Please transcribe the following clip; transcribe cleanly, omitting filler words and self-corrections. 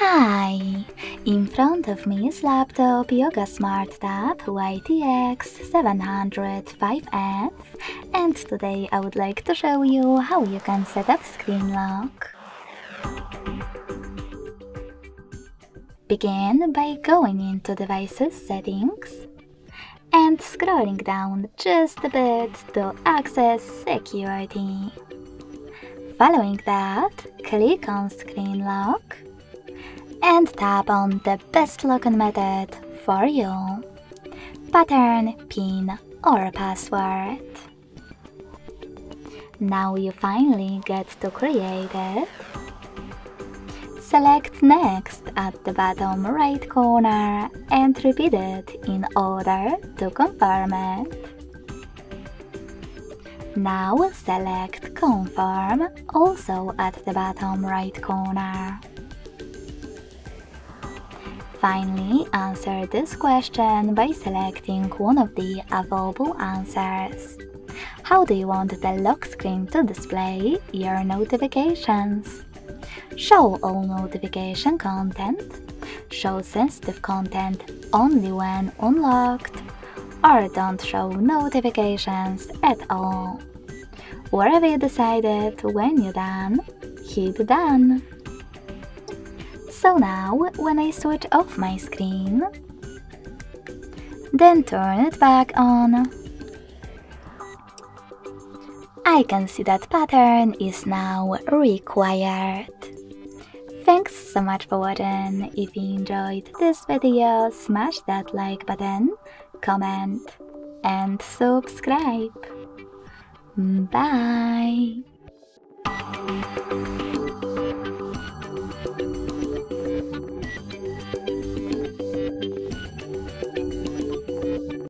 Hi! In front of me is laptop Yoga Smart Tab YT-X705F, and today I would like to show you how you can set up screen lock. Begin by going into Devices Settings and scrolling down just a bit to access Security. Following that, click on Screen Lock and tap on the best login method for you: pattern, PIN or password. Now you finally get to create it. Select Next at the bottom right corner and repeat it in order to confirm it. Now select Confirm, also at the bottom right corner. Finally, answer this question by selecting one of the available answers. How do you want the lock screen to display your notifications? Show all notification content, show sensitive content only when unlocked, or don't show notifications at all. Whatever you decided, when you're done, hit Done. So now, when I switch off my screen, then turn it back on, I can see that pattern is now required. Thanks so much for watching. If you enjoyed this video, smash that like button, comment and subscribe. Bye!